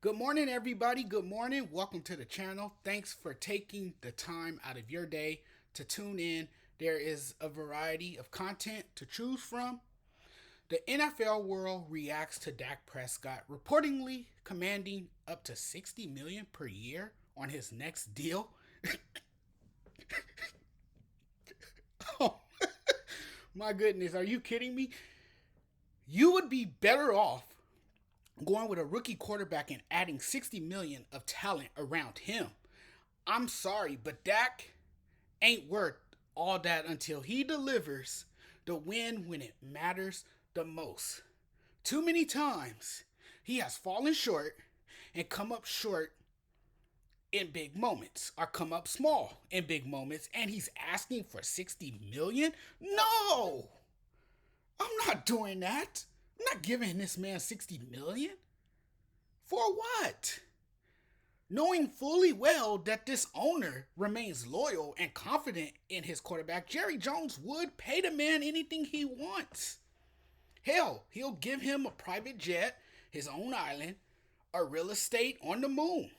Good morning, everybody. Good morning. Welcome to the channel. Thanks for taking the time out of your day to tune in. There is a variety of content to choose from. The NFL world reacts to Dak Prescott reportedly commanding up to 60 million per year on his next deal. Oh, my goodness, are you kidding me? You would be better off going with a rookie quarterback and adding 60 million of talent around him. I'm sorry, but Dak ain't worth all that until he delivers the win when it matters the most. Too many times he has fallen short and come up short in big moments or come up small in big moments, and he's asking for 60 million. No, I'm not doing that. I'm not giving this man 60 million. For what? Knowing fully well that this owner remains loyal and confident in his quarterback, Jerry Jones would pay the man anything he wants. Hell, he'll give him a private jet, his own island, or real estate on the moon.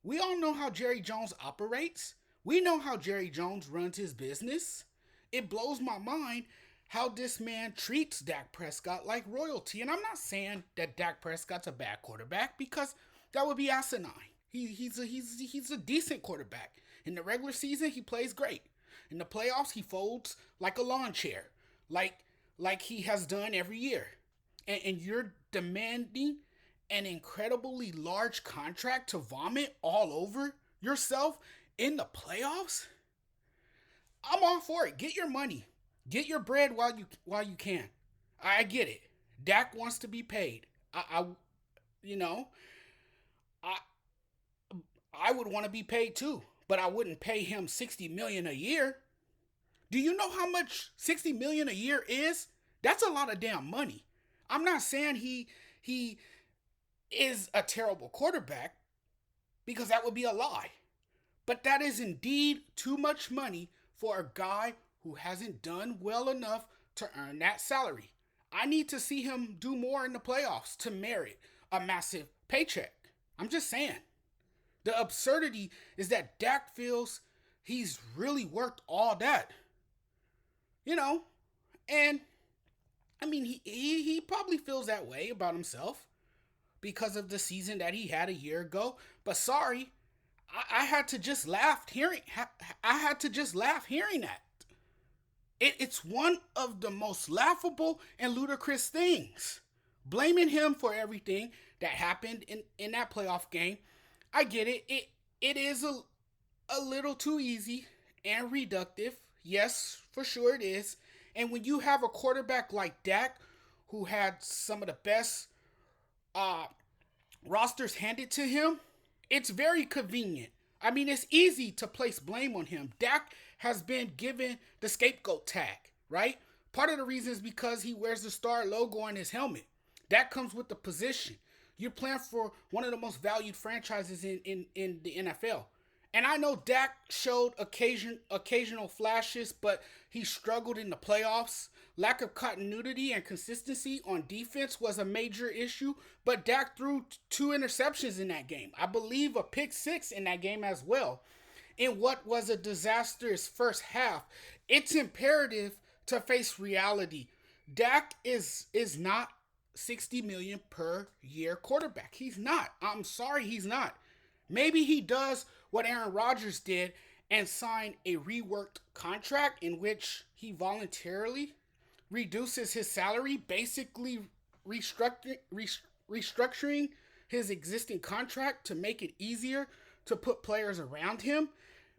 We all know how Jerry Jones operates. We know how Jerry Jones runs his business. It blows my mind how this man treats Dak Prescott like royalty. And I'm not saying that Dak Prescott's a bad quarterback, because that would be asinine. He's a decent quarterback. In the regular season, he plays great. In the playoffs, he folds like a lawn chair, like he has done every year. And you're demanding an incredibly large contract to vomit all over yourself in the playoffs? I'm all for it. Get your money. Get your bread while you can. I get it. Dak wants to be paid. I you know, I I would want to be paid too, but I wouldn't pay him 60 million a year. Do you know how much 60 million a year is? That's a lot of damn money. I'm not saying he is a terrible quarterback, because that would be a lie. But that is indeed too much money for a guy who hasn't done well enough to earn that salary. I need to see him do more in the playoffs to merit a massive paycheck. I'm just saying. The absurdity is that Dak feels he's really worked all that. You know, and I mean, he probably feels that way about himself because of the season that he had a year ago. But sorry, I had to just laugh hearing. I had to just laugh hearing that. It's one of the most laughable and ludicrous things. Blaming him for everything that happened in that playoff game. I get it. It is a little too easy and reductive. Yes, for sure it is. And when you have a quarterback like Dak, who had some of the best uh, rosters handed to him, it's very convenient. I mean, it's easy to place blame on him. Dak has been given the scapegoat tag, right? Part of the reason is because he wears the star logo on his helmet. That comes with the position. You're playing for one of the most valued franchises in the NFL. And I know Dak showed occasional flashes, but he struggled in the playoffs. Lack of continuity and consistency on defense was a major issue, but Dak threw two interceptions in that game. I believe a pick six in that game as well. In what was a disastrous first half, it's imperative to face reality. Dak is not 60 million per year quarterback. He's not. I'm sorry, he's not. Maybe he does what Aaron Rodgers did and sign a reworked contract in which he voluntarily reduces his salary, basically restructuring his existing contract to make it easier to put players around him.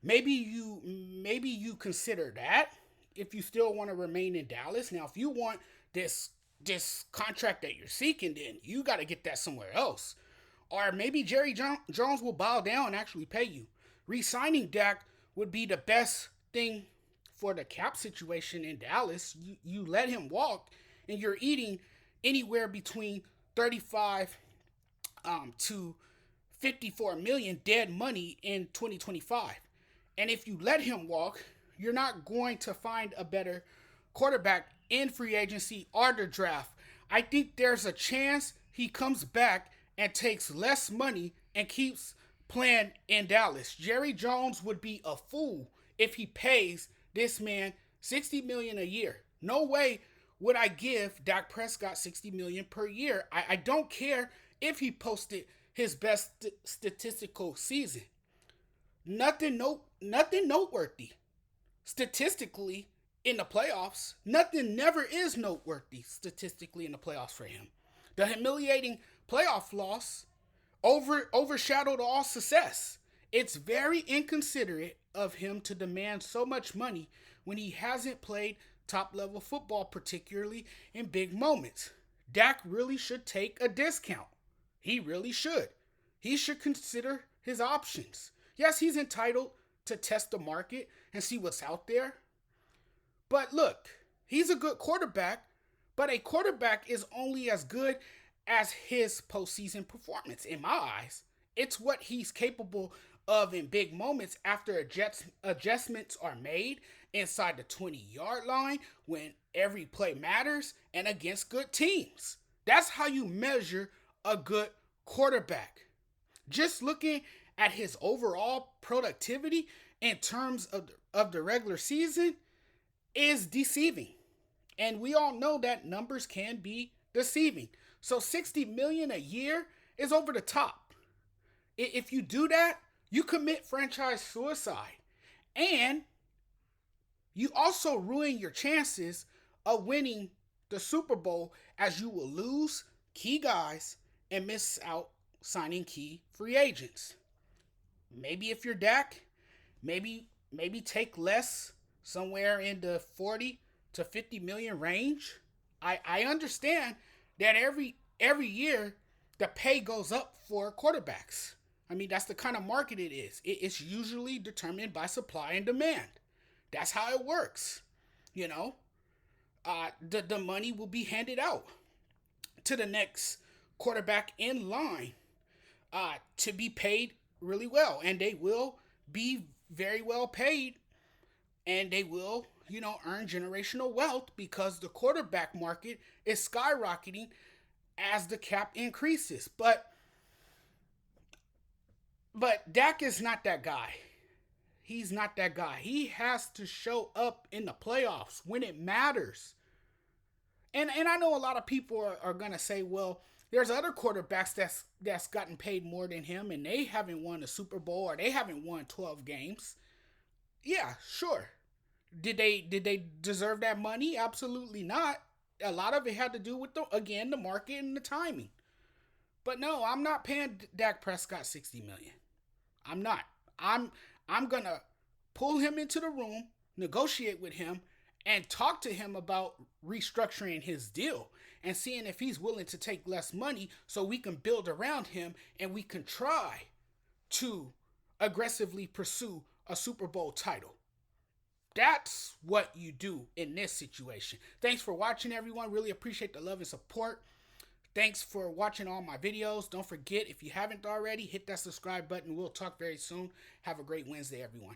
Maybe you consider that if you still want to remain in Dallas. Now, if you want this contract that you're seeking, then you got to get that somewhere else. Or maybe Jerry Jones will bow down and actually pay you. Re-signing Dak would be the best thing for the cap situation in Dallas. You let him walk, and you're eating anywhere between 35 to 54 million dead money in 2025. And if you let him walk, you're not going to find a better quarterback in free agency or the draft. I think there's a chance he comes back and takes less money and keeps playing in Dallas. Jerry Jones would be a fool if he pays this man $60 million a year. No way would I give Dak Prescott $60 million per year. I don't care if he posted his best statistical season. Nothing noteworthy statistically in the playoffs. Nothing never is noteworthy statistically in the playoffs for him. The humiliating playoff loss overshadowed all success. It's very inconsiderate of him to demand so much money when he hasn't played top level football, particularly in big moments. Dak really should take a discount. He really should. He should consider his options. Yes, he's entitled to test the market and see what's out there. But look, he's a good quarterback, but a quarterback is only as good as his postseason performance. In my eyes, it's what he's capable of in big moments after adjustments are made inside the 20-yard line when every play matters and against good teams. That's how you measure a good quarterback. Just looking at his overall productivity in terms of the regular season is deceiving. And we all know that numbers can be deceiving. So $60 million a year is over the top. If you do that, you commit franchise suicide. And you also ruin your chances of winning the Super Bowl, as you will lose key guys and miss out signing key free agents. Maybe if you're Dak, maybe take less, somewhere in the 40 to 50 million range. I understand that every year the pay goes up for quarterbacks. I mean, that's the kind of market it is. It's usually determined by supply and demand. That's how it works. You know, the money will be handed out to the next quarterback in line to be paid really well. And they will be very well paid. And they will, earn generational wealth because the quarterback market is skyrocketing as the cap increases. But Dak is not that guy. He's not that guy. He has to show up in the playoffs when it matters. And I know a lot of people are going to say, well, there's other quarterbacks that's gotten paid more than him and they haven't won a Super Bowl or they haven't won 12 games. Yeah, sure. Did they deserve that money? Absolutely not. A lot of it had to do with the market and the timing. But no, I'm not paying Dak Prescott $60 million. I'm not. I'm going to pull him into the room, negotiate with him, and talk to him about restructuring his deal and seeing if he's willing to take less money so we can build around him and we can try to aggressively pursue a Super Bowl title. That's what you do in this situation. Thanks for watching, everyone. Really appreciate the love and support. Thanks for watching all my videos. Don't forget, if you haven't already, hit that subscribe button. We'll talk very soon. Have a great Wednesday, everyone.